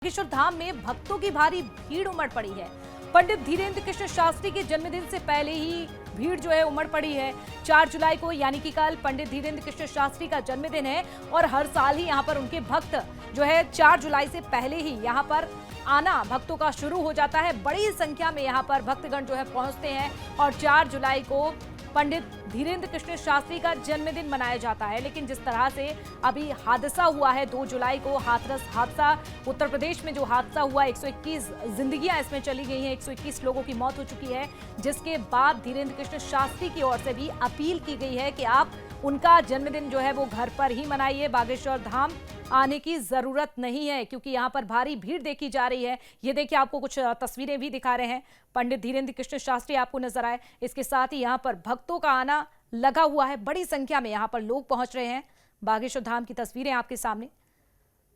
बागेश्वर धाम में भक्तों की भारी भीड़ उमड़ पड़ी है। पंडित धीरेन्द्र कृष्ण शास्त्री के जन्मदिन से पहले ही भीड़ जो है उमड़ पड़ी है। 4 जुलाई को यानी कि कल पंडित धीरेन्द्र कृष्ण शास्त्री का जन्मदिन है और हर साल ही यहाँ पर उनके भक्त जो है 4 जुलाई से पहले ही यहाँ पर आना भक्तों का शुरू हो जाता है। बड़ी संख्या में यहाँ पर भक्तगण जो है पहुंचते हैं और 4 जुलाई को पंडित धीरेन्द्र कृष्ण शास्त्री का जन्मदिन मनाया जाता है। लेकिन जिस तरह से अभी हादसा हुआ है 2 जुलाई को हाथरस हादसा, उत्तर प्रदेश में जो हादसा हुआ 121 जिंदगियां इसमें चली गई हैं, 121 लोगों की मौत हो चुकी है। जिसके बाद धीरेन्द्र कृष्ण शास्त्री की ओर से भी अपील की गई है कि आप उनका जन्मदिन जो है वो घर पर ही मनाइए, बागेश्वर धाम आने की जरूरत नहीं है क्योंकि यहाँ पर भारी भीड़ देखी जा रही है। ये देखिए आपको कुछ तस्वीरें भी दिखा रहे हैं, पंडित धीरेन्द्र कृष्ण शास्त्री आपको नजर आए। इसके साथ ही यहाँ पर भक्तों का आना लगा हुआ है, बड़ी संख्या में यहाँ पर लोग पहुंच रहे हैं। बागेश्वर धाम की तस्वीरें आपके सामने।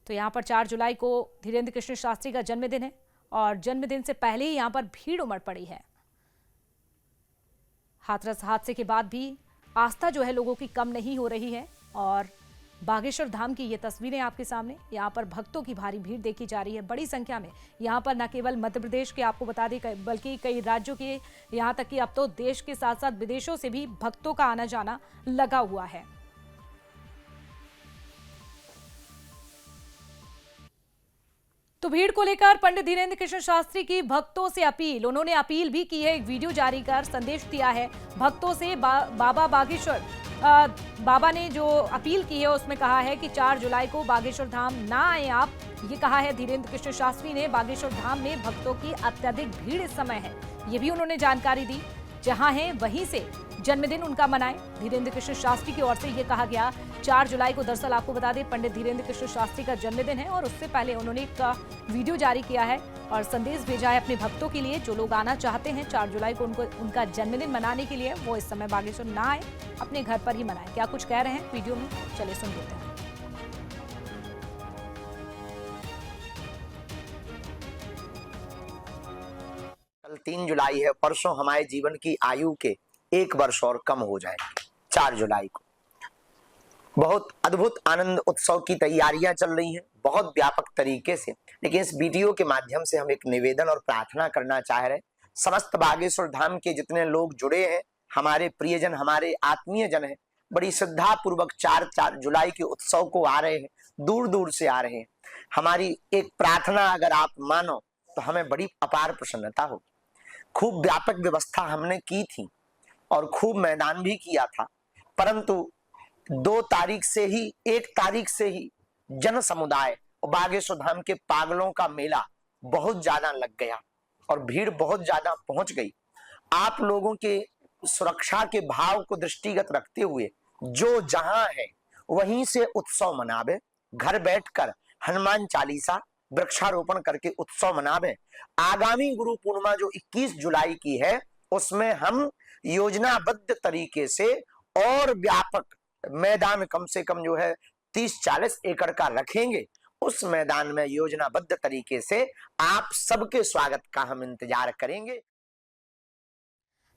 तो यहाँ पर 4 जुलाई को धीरेन्द्र कृष्ण शास्त्री का जन्मदिन है और जन्मदिन से पहले ही यहाँ पर भीड़ उमड़ पड़ी है। हाथरस हादसे के बाद भी आस्था जो है लोगों की कम नहीं हो रही है और बागेश्वर धाम की ये तस्वीरें आपके सामने। यहाँ पर भक्तों की भारी भीड़ देखी जा रही है, बड़ी संख्या में। यहाँ पर न केवल मध्य प्रदेश के आपको बता दें बल्कि कई राज्यों के, यहाँ तक कि अब तो देश के साथ साथ विदेशों से भी भक्तों का आना जाना लगा हुआ है। तो भीड़ को लेकर पंडित धीरेन्द्र कृष्ण शास्त्री की भक्तों से अपील, उन्होंने अपील भी की है, एक वीडियो जारी कर संदेश दिया है भक्तों से। बाबा बागेश्वर बाबा ने जो अपील की है उसमें कहा है कि 4 जुलाई को बागेश्वर धाम ना आए आप, ये कहा है धीरेन्द्र कृष्ण शास्त्री ने। बागेश्वर धाम में भक्तों की अत्यधिक भीड़ इस समय है, ये भी उन्होंने जानकारी दी। जहां है वहीं से जन्मदिन उनका मनाएं। धीरेन्द्र कृष्ण शास्त्री की ओर से ये कहा गया। 4 जुलाई को दरअसल आपको बता दें पंडित धीरेन्द्र कृष्ण शास्त्री का जन्मदिन है और उससे पहले उन्होंने एक वीडियो जारी किया है और संदेश भेजा है अपने भक्तों के लिए। जो लोग आना चाहते हैं 4 जुलाई को उनका जन्मदिन मनाने के लिए, वो इस समय बागेश्वर ना आए, अपने घर पर ही मनाएं। क्या कुछ कह रहे हैं वीडियो में, चलिए सुन लेते हैं। कल 3 जुलाई है, परसों हमारे जीवन की आयु के 1 वर्ष और कम हो जाएंगे। 4 जुलाई को बहुत अद्भुत आनंद उत्सव की तैयारियां चल रही हैं, बहुत व्यापक तरीके से। लेकिन इस वीडियो के माध्यम से हम एक निवेदन और प्रार्थना करना चाह रहे हैं। समस्त बागेश्वर धाम के जितने लोग जुड़े हैं, हमारे प्रियजन, हमारे आत्मीय जन हैं, बड़ी श्रद्धा पूर्वक 4 जुलाई के उत्सव को आ रहे हैं, दूर दूर से आ रहे हैं। हमारी एक प्रार्थना अगर आप मानो तो हमें बड़ी अपार प्रसन्नता हो। खूब व्यापक व्यवस्था हमने की थी और खूब मैदान भी किया था, परंतु 2 तारीख से ही 1 तारीख से ही जन समुदाय और बागेश्वर धाम के पागलों का मेला बहुत ज्यादा लग गया और भीड़ बहुत ज्यादा पहुंच गई। आप लोगों के सुरक्षा के भाव को दृष्टिगत रखते हुए जो जहां है वहीं से उत्सव मनावे, घर बैठकर हनुमान चालीसा वृक्षारोपण करके उत्सव मनावे। आगामी गुरु पूर्णिमा जो 21 जुलाई की है, उसमें हम योजनाबद्ध तरीके से और व्यापक मैदान कम से कम जो है 30-40 एकड़ का रखेंगे। उस मैदान में योजनाबद्ध तरीके से आप सबके स्वागत का हम इंतजार करेंगे।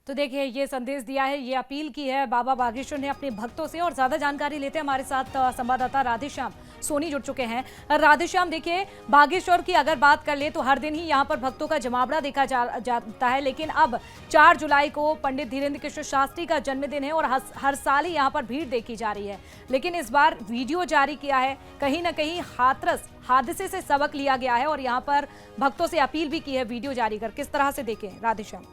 तो देखिए ये संदेश दिया है, ये अपील की है बाबा बागेश्वर ने अपने भक्तों से। और ज्यादा जानकारी लेते हैं, हमारे साथ संवाददाता राधेश्याम सोनी जुड़ चुके हैं। राधेश्याम, देखिए बागेश्वर की अगर बात कर ले तो हर दिन ही यहाँ पर भक्तों का जमावड़ा देखा जाता है, लेकिन अब 4 जुलाई को पंडित धीरेन्द्र कृष्ण शास्त्री का जन्मदिन है और हर साल ही यहाँ पर भीड़ देखी जा रही है। लेकिन इस बार वीडियो जारी किया है, कहीं ना कहीं हाथरस हादसे से सबक लिया गया है और यहाँ पर भक्तों से अपील भी की है वीडियो जारी कर। किस तरह से देखें राधेश्याम?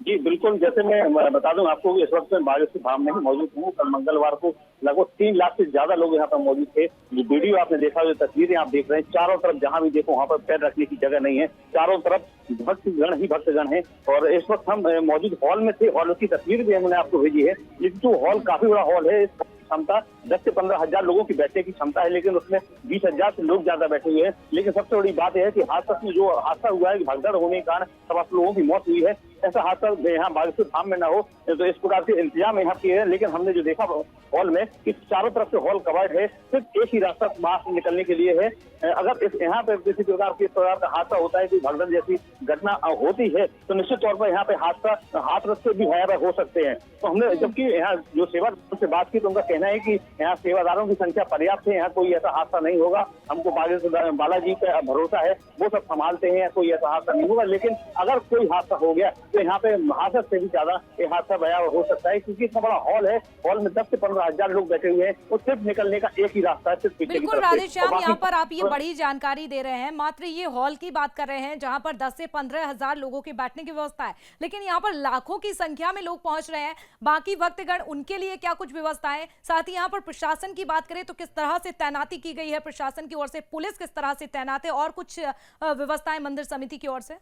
जी बिल्कुल, जैसे मैं बता दूं आपको, इस वक्त मैं बागेश्वर धाम में ही मौजूद हूँ। कल मंगलवार को लगभग 3 लाख से ज्यादा लोग यहाँ पर मौजूद थे। ये वीडियो आपने देखा, जो तस्वीरें आप देख रहे हैं, चारों तरफ जहाँ भी देखो वहाँ पर पैर रखने की जगह नहीं है, चारों तरफ भक्तगण ही भक्तगण है। और इस वक्त हम मौजूद हॉल में थे, हॉल की तस्वीर भी हमने आपको भेजी है। ये जो हॉल काफी बड़ा हॉल है, क्षमता 10 से 15 हजार लोगों की बैठने की क्षमता है, लेकिन उसमें 20 हजार से लोग ज्यादा बैठे हुए हैं। लेकिन सबसे बड़ी बात यह है कि हादसा में जो हादसा हुआ है, भगदड़ होने के कारण 7 लोगों की मौत हुई है। ऐसा हादसा यहाँ बागेश्वर धाम में ना हो, तो इस प्रकार के इंतजाम यहाँ किए हैं। लेकिन हमने जो देखा हॉल में कि चारों तरफ से हॉल कवर्ड है, सिर्फ एक ही रास्ता बाहर से निकलने के लिए है। अगर यहाँ पे किसी प्रकार का हादसा होता है, कोई भगदड़ जैसी घटना होती है, तो निश्चित तौर पर यहाँ पे हादसा हाथरस से भी भयावह हो सकते हैं। तो हमने जबकि यहाँ जो सेवा से बात की तो उनका कहना है कि यहाँ सेवादारों की संख्या पर्याप्त है, यहाँ कोई ऐसा हादसा नहीं होगा। हमको बालाजी पे भरोसा है, वो सब संभालते हैं, कोई ऐसा हादसा नहीं होगा। लेकिन अगर कोई हादसा हो गया तो यहाँ पे हादसे से भी ज्यादा ये हादसा भयावह हो सकता है, क्योंकि इतना बड़ा हॉल है, हॉल में 10 से 15 हजार लोग बैठे हुए हैं, वो सिर्फ निकलने का एक ही रास्ता है, सिर्फ पीछे की बिल्कुल तरफ से। राधेश्याम, और यहाँ पर बाकी- आप ये बड़ी जानकारी दे रहे हैं, मात्र ये हॉल की बात कर रहे हैं जहां पर 10 से 15 हजार लोगों के बैठने की व्यवस्था है, लेकिन यहाँ पर लाखों की संख्या में लोग पहुंच रहे हैं। बाकी भक्तगण, उनके लिए क्या कुछ व्यवस्थाएं, साथ ही यहाँ पर प्रशासन की बात करें तो किस तरह से तैनाती की गई है प्रशासन की ओर से, पुलिस किस तरह से तैनात है, और कुछ व्यवस्थाएं मंदिर समिति की ओर से?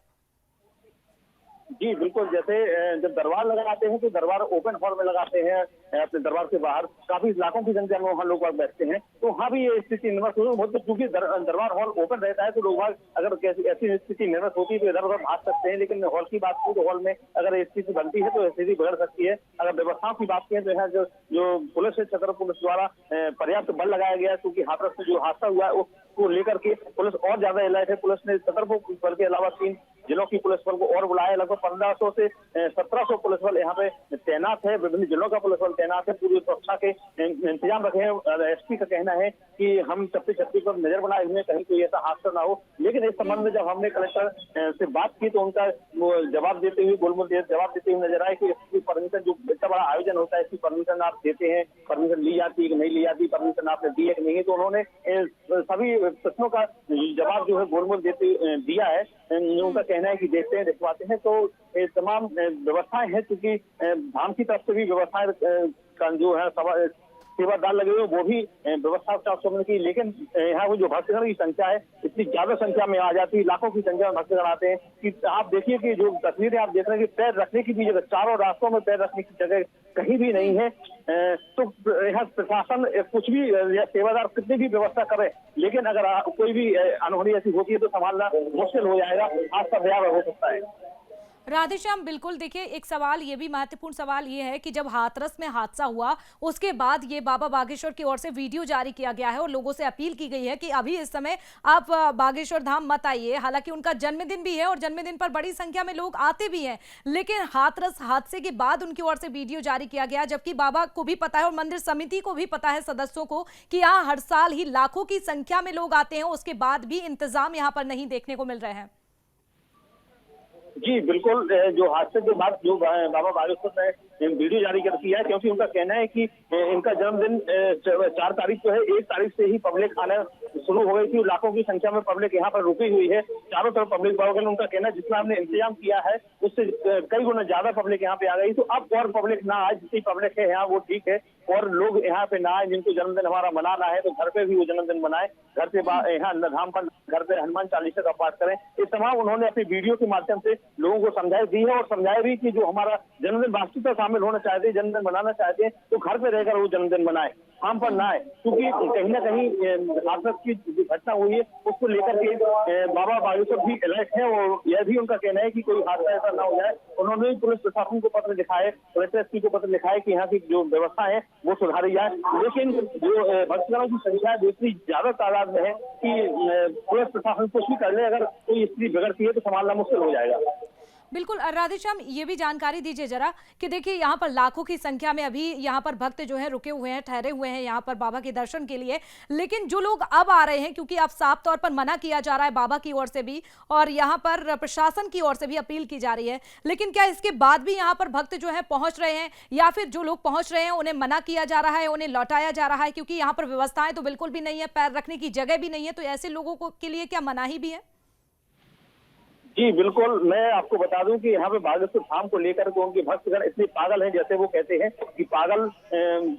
जी बिल्कुल, जैसे जब दरबार लगाते हैं तो दरबार ओपन हॉल में लगाते हैं, अपने दरबार के बाहर काफी लाखों की संख्या में वहाँ लोग बैठते हैं, तो वहाँ भी ये स्थिति निर्मित होती है। क्योंकि दरबार हॉल ओपन रहता है तो लोग अगर ऐसी स्थिति निर्मित होती है तो इधर उधर भाग सकते हैं। लेकिन हॉल की बात की तो हॉल में अगर स्थिति बनती है तो स्थिति बिगड़ सकती है। अगर व्यवस्थाओं की बात करें तो यहाँ जो पुलिस है, छतर पुलिस द्वारा पर्याप्त बल लगाया गया है, क्योंकि हाथरस में जो हादसा हुआ है उसको लेकर के पुलिस और ज्यादा अलर्ट है। पुलिस ने छतरपुर बल के अलावा 3 जिलों की पुलिस बल को और बुलाया, लगभग 1500 से 1700 पुलिस बल यहाँ पे तैनात है, विभिन्न जिलों का पुलिस बल तैनात है, पूरी सुरक्षा के इंतजाम रखे हैं। एसपी का कहना है कि हम चप्पी चप्पी पर नजर बनाए हुए, कहीं कोई ऐसा हादसा ना हो। लेकिन इस संबंध में जब हमने कलेक्टर से बात की तो उनका जवाब देते हुए जवाब देते हुए नजर आए कि इसकी परमिशन, जो इतना बड़ा आयोजन होता है, इसकी परमिशन आप देते हैं, परमिशन ली जाती है कि नहीं ली जाती, परमिशन आपने दी है कि नहीं है। तो उन्होंने सभी प्रश्नों का जवाब जो है गोलमोल दिया है। उनका कहना है कि देखते हैं, दिखवाते हैं। तो तमाम व्यवस्थाएं हैं, क्योंकि धाम की तरफ से भी व्यवस्थाएं का जो है सेवादार लगे हुए, वो भी व्यवस्था का समझ की। लेकिन यहाँ वो जो भक्तगण की संख्या है, इतनी ज्यादा संख्या में आ जाती है, लाखों की संख्या में भक्तगण आते हैं कि आप देखिए कि जो तस्वीरें आप देख रहे हैं कि पैर रखने की भी जगह, चारों रास्तों में पैर रखने की जगह कहीं भी नहीं है। तो यहाँ प्रशासन कुछ भी या सेवादार कितनी भी व्यवस्था करे, लेकिन अगर कोई भी अनहोनी ऐसी होती है तो संभालना मुश्किल हो जाएगा, हादसा भयावह हो सकता है। राधेश्याम, बिल्कुल देखिए, एक सवाल ये भी महत्वपूर्ण सवाल ये है कि जब हाथरस में हादसा हुआ उसके बाद ये बाबा बागेश्वर की ओर से वीडियो जारी किया गया है और लोगों से अपील की गई है कि अभी इस समय आप बागेश्वर धाम मत आइए। हालांकि उनका जन्मदिन भी है और जन्मदिन पर बड़ी संख्या में लोग आते भी हैं, लेकिन हाथरस हादसे के बाद उनकी ओर से वीडियो जारी किया गया, जबकि बाबा को भी पता है और मंदिर समिति को भी पता है, सदस्यों को, कि यहाँ हर साल ही लाखों की संख्या में लोग आते हैं, उसके बाद भी इंतजाम यहाँ पर नहीं देखने को मिल रहे हैं। जी बिल्कुल, जो हादसे के बाद जो बाबा बागेश्वर ने वीडियो जारी कर किया है, क्योंकि उनका कहना है कि इनका जन्मदिन 4 तारीख को है, 1 तारीख से ही पब्लिक आना शुरू हो गई थी, लाखों की संख्या में पब्लिक यहाँ पर रुकी हुई है, चारों तरफ पब्लिक बागेश्वर। उनका कहना है जितना हमने इंतजाम किया है उससे कई गुना ज्यादा पब्लिक यहाँ पे आ गई। तो अब और पब्लिक ना आए, जितनी पब्लिक है यहाँ वो ठीक है, और लोग यहाँ पे ना आए जिनको जन्मदिन हमारा मनाना है तो घर पे भी वो जन्मदिन मनाए, घर से यहाँ धाम पर घर पे हनुमान चालीसा का पाठ करें। ये तमाम उन्होंने अपनी वीडियो के माध्यम से लोगों को समझाई दी है, और समझाया भी कि जो हमारा जन्मदिन वास्तविकता शामिल होना चाहते हैं, जन्मदिन मनाना चाहते हैं, तो घर पे रहकर वो जन्मदिन मनाए, धाम पर ना आए। क्योंकि कहीं ना कहीं हादसा की जो घटना हुई है उसको लेकर के बाबा बागेश्वर भी अलर्ट है, और यह भी उनका कहना है कि कोई हादसा ऐसा ना हो जाए। उन्होंने भी पुलिस प्रशासन को पत्र लिखा है, कलेक्टर एसपी को पत्र लिखा है कि यहाँ की जो व्यवस्था है वो सुधारी जाए। लेकिन जो भक्तगणों की संख्या है इतनी ज्यादा तादाद में है कि पुलिस प्रशासन कुछ भी कर ले, अगर कोई स्थिति बिगड़ती है तो संभालना मुश्किल हो जाएगा। बिल्कुल राधेश्याम, ये भी जानकारी दीजिए जरा कि देखिए यहाँ पर लाखों की संख्या में अभी यहाँ पर भक्त जो है रुके हुए हैं, ठहरे हुए हैं यहाँ पर बाबा के दर्शन के लिए, लेकिन जो लोग अब आ रहे हैं, क्योंकि अब साफ तौर पर मना किया जा रहा है बाबा की ओर से भी और यहाँ पर प्रशासन की ओर से भी अपील की जा रही है, लेकिन क्या इसके बाद भी यहाँ पर भक्त जो है पहुंच रहे हैं, या फिर जो लोग पहुंच रहे हैं उन्हें मना किया जा रहा है, उन्हें लौटाया जा रहा है? क्योंकि यहाँ पर व्यवस्थाएं तो बिल्कुल भी नहीं है, पैर रखने की जगह भी नहीं है, तो ऐसे लोगों को के लिए क्या मनाही भी है? जी बिल्कुल, मैं आपको बता दूं कि यहाँ पे बागेश्वर धाम को लेकर के उनके भक्तगण इतने पागल हैं, जैसे वो कहते हैं कि पागल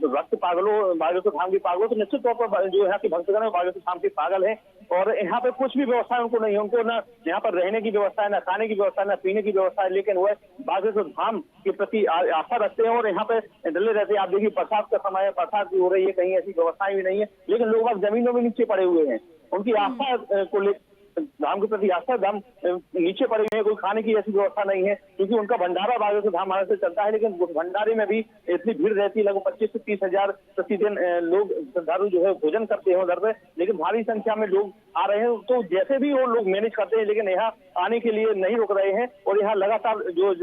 भक्त पागलों, बागेश्वर धाम के पागलों, तो निश्चित तौर पर जो यहाँ के भक्तगण है बागेश्वर धाम के पागल हैं। और यहाँ पे कुछ भी व्यवस्था उनको नहीं है, उनको ना यहाँ पर रहने की व्यवस्था है, ना खाने की व्यवस्था है, ना पीने की व्यवस्था है, लेकिन वह बागेश्वर धाम के प्रति आस्था रखते हैं और यहाँ पे डले रहते हैं। आप देखिए प्रसाद का समय है, प्रसाद भी हो रही है, कहीं ऐसी व्यवस्थाएं भी नहीं है, लेकिन लोग अब जमीनों में नीचे पड़े हुए हैं, उनकी आस्था को लेकर, धाम के प्रति आस्था, धाम नीचे पड़े हुए हैं, कोई खाने की ऐसी व्यवस्था नहीं है, क्योंकि उनका भंडारा बागेश्वर धाम हमारे से चलता है, लेकिन भंडारे में भी इतनी भीड़ रहती है, लगभग 25 से 30 हजार प्रतिदिन लोग श्रद्धालु जो है भोजन करते हैं उधर पे, लेकिन भारी संख्या में लोग आ रहे हैं। तो जैसे भी वो लोग मैनेज करते हैं, लेकिन यहाँ आने के लिए नहीं रुक रहे हैं, और यहाँ लगातार जो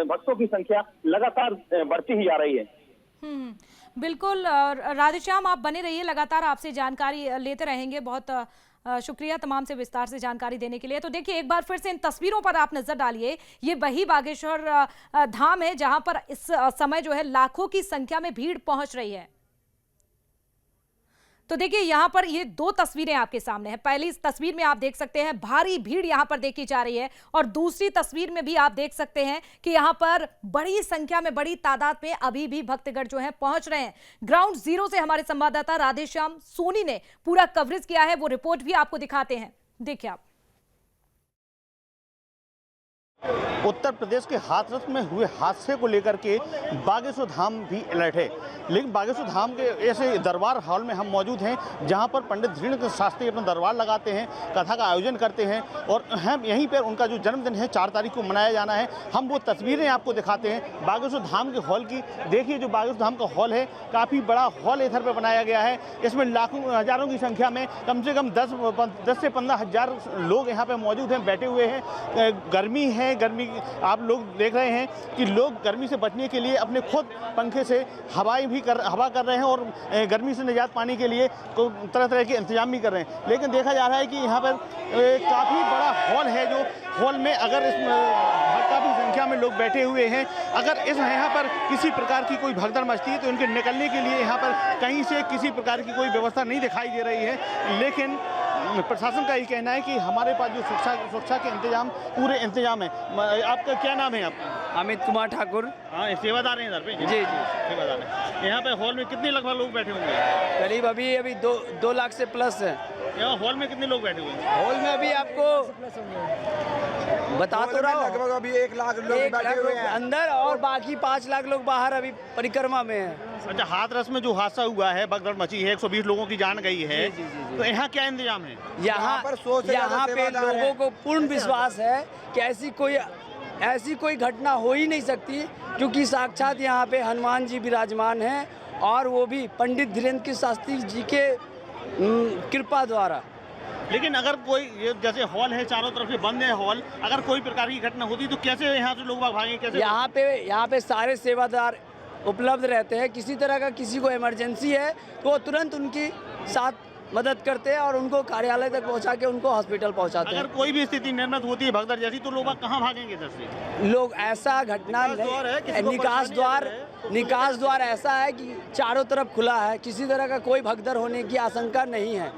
भक्तों की संख्या लगातार बढ़ती ही जा रही है। बिल्कुल। और राधेश्याम, आप बने रहिए, लगातार आपसे जानकारी लेते रहेंगे। बहुत शुक्रिया तमाम से विस्तार से जानकारी देने के लिए। तो देखिए, एक बार फिर से इन तस्वीरों पर आप नजर डालिए। ये वही बागेश्वर धाम है जहां पर इस समय जो है लाखों की संख्या में भीड़ पहुंच रही है। तो देखिए, यहां पर ये दो तस्वीरें आपके सामने हैं। पहली इस तस्वीर में आप देख सकते हैं भारी भीड़ यहां पर देखी जा रही है, और दूसरी तस्वीर में भी आप देख सकते हैं कि यहां पर बड़ी संख्या में, बड़ी तादाद में अभी भी भक्तगण जो है पहुंच रहे हैं। ग्राउंड जीरो से हमारे संवाददाता राधेश्याम सोनी ने पूरा कवरेज किया है, वो रिपोर्ट भी आपको दिखाते हैं, देखिए आप। उत्तर प्रदेश के हाथरस में हुए हादसे को लेकर के बागेश्वर धाम भी अलर्ट है। लेकिन बागेश्वर धाम के ऐसे दरबार हॉल में हम मौजूद हैं जहां पर पंडित धीरेन्द्र शास्त्री अपना दरबार लगाते हैं, कथा का आयोजन करते हैं, और हम यहीं पर उनका जो जन्मदिन है 4 तारीख को मनाया जाना है। हम वो तस्वीरें आपको दिखाते हैं बागेश्वर धाम के हॉल की। देखिए, जो बागेश्वर धाम का हॉल है, काफ़ी बड़ा हॉल इधर पर बनाया गया है। इसमें लाखों हज़ारों की संख्या में कम से कम 10 से 15 हज़ार लोग यहाँ पर मौजूद हैं, बैठे हुए हैं। गर्मी है, गर्मी आप लोग देख रहे हैं कि लोग गर्मी से बचने के लिए अपने खुद पंखे से हवा कर रहे हैं, और गर्मी से निजात पाने के लिए तरह तरह के इंतजाम भी कर रहे हैं। लेकिन देखा जा रहा है कि यहाँ पर काफ़ी बड़ा हॉल है, जो हॉल में अगर काफ़ी संख्या में लोग बैठे हुए हैं। अगर यहाँ पर किसी प्रकार की कोई भगदड़ मचती है तो इनके निकलने के लिए यहाँ पर कहीं से किसी प्रकार की कोई व्यवस्था नहीं दिखाई दे रही है। लेकिन प्रशासन का ये कहना है कि हमारे पास जो सुरक्षा के इंतजाम, पूरे इंतजाम है। आपका क्या नाम है? आपका? अमित कुमार ठाकुर। हाँ, सेवादार हैं इधर पे? जी जी, सेवादार हैं। यहाँ पे हॉल में कितने लगभग लोग बैठे होंगे? करीब अभी 2 लाख से प्लस है। यहाँ हॉल में कितने लोग बैठे हुए हैं? हॉल में अभी आपको बता तो रहा हूँ, लगभग अभी 1 लाख लोग बैठे हुए हैं अंदर, और बाकी 5 लाख लोग बाहर अभी परिक्रमा में हैं। अच्छा, हाथरस में जो हादसा हुआ है, भगदड़ मची है, 120 लोगों की जान गई है, जी, जी, जी। तो यहाँ क्या इंतजाम है? यहाँ पे लोगों को पूर्ण विश्वास है कि ऐसी कोई घटना हो ही नहीं सकती, क्योंकि साक्षात यहाँ पे हनुमान जी विराजमान हैं, और वो भी पंडित धीरेन्द्र शास्त्री जी के कृपा द्वारा। लेकिन अगर कोई, जैसे हॉल है चारों तरफ से बंद है हॉल, अगर कोई प्रकार की घटना होती तो कैसे यहाँ से लोग भागेंगे? कैसे? यहाँ पे सारे सेवादार उपलब्ध रहते हैं। किसी तरह का किसी को इमरजेंसी है तो वो तुरंत उनकी साथ मदद करते हैं और उनको कार्यालय तक पहुंचा के उनको हॉस्पिटल पहुंचाते हैं। अगर कोई भी स्थिति निर्मित होती है भगदड़ जैसी, तो लोग कहाँ भागेंगे इधर से? लोग ऐसा घटना निकास द्वार ऐसा है कि चारों तरफ खुला है, किसी तरह का कोई भगदड़ होने की आशंका नहीं है।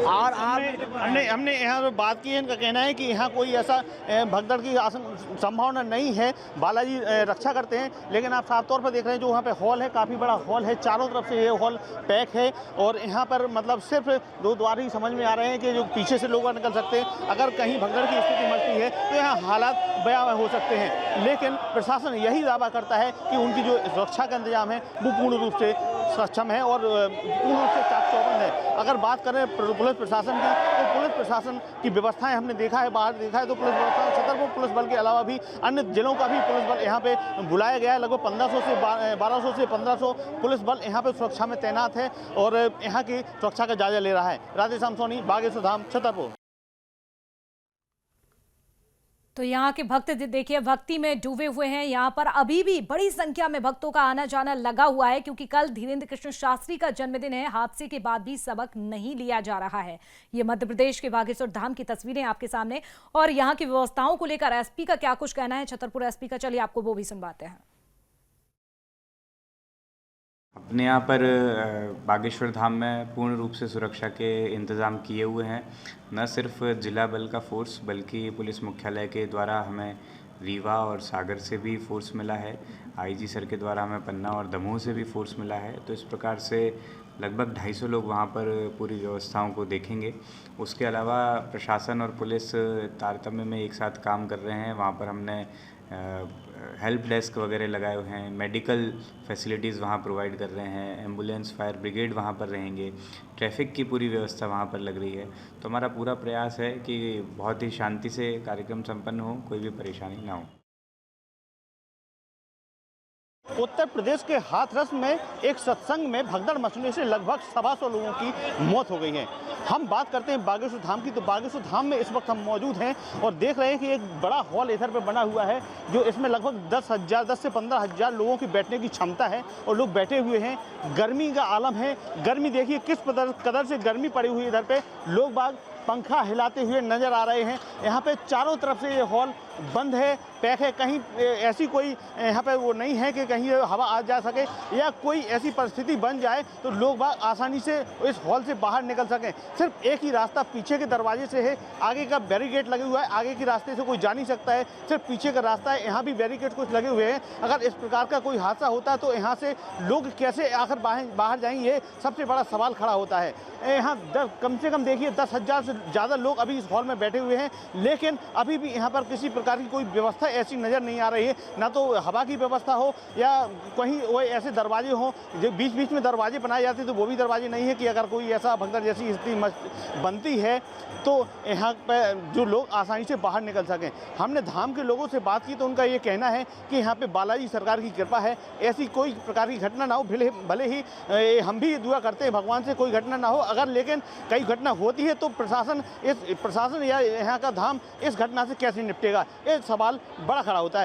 और हमने यहाँ बात की है, इनका कहना है कि यहाँ कोई ऐसा भगदड़ की संभावना नहीं है। बालाजी रक्षा करते हैं, लेकिन आप साफ तौर पर देख रहे हैं जो वहाँ पे हॉल है, काफ़ी बड़ा हॉल है, चारों तरफ से ये हॉल पैक है, और यहाँ पर मतलब सिर्फ 2 द्वार ही समझ में आ रहे हैं कि जो पीछे से लोग निकल सकते हैं। अगर कहीं भगदड़ की स्थिति मचती है तो यहाँ हालात भयावह हो सकते हैं। लेकिन प्रशासन यही दावा करता है कि उनकी जो सुरक्षा का इंतजाम है वो पूर्ण रूप से सक्षम है और पूर्ण रूप से चाक चौबंद है। अगर बात करें पुलिस प्रशासन की, तो पुलिस प्रशासन की व्यवस्थाएं हमने देखा है, बाहर देखा है, तो पुलिस व्यवस्था, छतरपुर पुलिस बल के अलावा भी अन्य जिलों का भी पुलिस बल यहाँ पे बुलाया गया है। लगभग 1200 से 1500 पुलिस बल यहाँ पे सुरक्षा में तैनात है और यहाँ की सुरक्षा का जायजा ले रहा है। राधेश्याम सोनी, बागेश्वर धाम, छतरपुर। तो यहाँ के भक्त देखिए भक्ति में डूबे हुए हैं। यहाँ पर अभी भी बड़ी संख्या में भक्तों का आना जाना लगा हुआ है, क्योंकि कल धीरेन्द्र कृष्ण शास्त्री का जन्मदिन है। हादसे के बाद भी सबक नहीं लिया जा रहा है। ये मध्य प्रदेश के बागेश्वर धाम की तस्वीरें आपके सामने, और यहाँ की व्यवस्थाओं को लेकर एसपी का क्या कुछ कहना है, छतरपुर एसपी का, चलिए आपको वो भी सुनवाते हैं। अपने यहाँ पर बागेश्वर धाम में पूर्ण रूप से सुरक्षा के इंतज़ाम किए हुए हैं। न सिर्फ जिला बल का फोर्स, बल्कि पुलिस मुख्यालय के द्वारा हमें रीवा और सागर से भी फोर्स मिला है। आईजी सर के द्वारा हमें पन्ना और दमोह से भी फोर्स मिला है। तो इस प्रकार से लगभग 250 लोग वहाँ पर पूरी व्यवस्थाओं को देखेंगे। उसके अलावा प्रशासन और पुलिस तारतम्य में एक साथ काम कर रहे हैं। वहाँ पर हमने हेल्प डेस्क वगैरह लगाए हुए हैं, मेडिकल फैसिलिटीज़ वहाँ प्रोवाइड कर रहे हैं, एम्बुलेंस, फायर ब्रिगेड वहाँ पर रहेंगे, ट्रैफिक की पूरी व्यवस्था वहाँ पर लग रही है। तो हमारा पूरा प्रयास है कि बहुत ही शांति से कार्यक्रम संपन्न हो, कोई भी परेशानी ना हो। उत्तर प्रदेश के हाथरस में एक सत्संग में भगदड़ मचने से लगभग 125 लोगों की मौत हो गई है। हम बात करते हैं बागेश्वर धाम की, तो बागेश्वर धाम में इस वक्त हम मौजूद हैं और देख रहे हैं कि एक बड़ा हॉल इधर पे बना हुआ है, जो इसमें लगभग 10 से 15,000 लोगों की बैठने की क्षमता है और लोग बैठे हुए हैं। गर्मी का आलम है, गर्मी देखिए किस कदर से गर्मी पड़ी हुई है। इधर पे लोग बाग पंखा हिलाते हुए नजर आ रहे हैं। यहाँ पे चारों तरफ से ये हॉल बंद है, पैक है, कहीं ऐसी कोई यहाँ पे वो नहीं है कि कहीं हवा आ जा सके या कोई ऐसी परिस्थिति बन जाए तो लोग बाग आसानी से इस हॉल से बाहर निकल सकें। सिर्फ एक ही रास्ता पीछे के दरवाजे से है, आगे का बैरिकेड लगे हुआ है, आगे के रास्ते से कोई जा नहीं सकता है, सिर्फ पीछे का रास्ता है। यहाँ भी बैरिकेड कुछ लगे हुए हैं। अगर इस प्रकार का कोई हादसा होता है तो यहाँ से लोग कैसे आखिर बाहर जाएंगे, ये सबसे बड़ा सवाल खड़ा होता है। यहाँ कम से कम देखिए 10,000 से ज़्यादा लोग अभी इस हॉल में बैठे हुए हैं, लेकिन अभी भी यहाँ पर किसी प्रकार की कोई व्यवस्था ऐसी नज़र नहीं आ रही है। ना तो हवा की व्यवस्था हो या कहीं वो ऐसे दरवाजे हों, जो बीच बीच में दरवाजे बनाए जाते हैं तो वो भी दरवाजे नहीं है कि अगर कोई ऐसा भगदड़ जैसी स्थिति बनती है तो यहाँ पर जो लोग आसानी से बाहर निकल सकें। हमने धाम के लोगों से बात की तो उनका ये कहना है कि यहाँ पे बालाजी सरकार की कृपा है, ऐसी कोई प्रकार की घटना ना हो। भले ही हम भी दुआ करते हैं भगवान से कोई घटना ना हो, अगर लेकिन कई घटना होती है तो प्रशासन या यहाँ का धाम इस घटना से कैसे निपटेगा, ये सवाल बड़ा खड़ा होता है।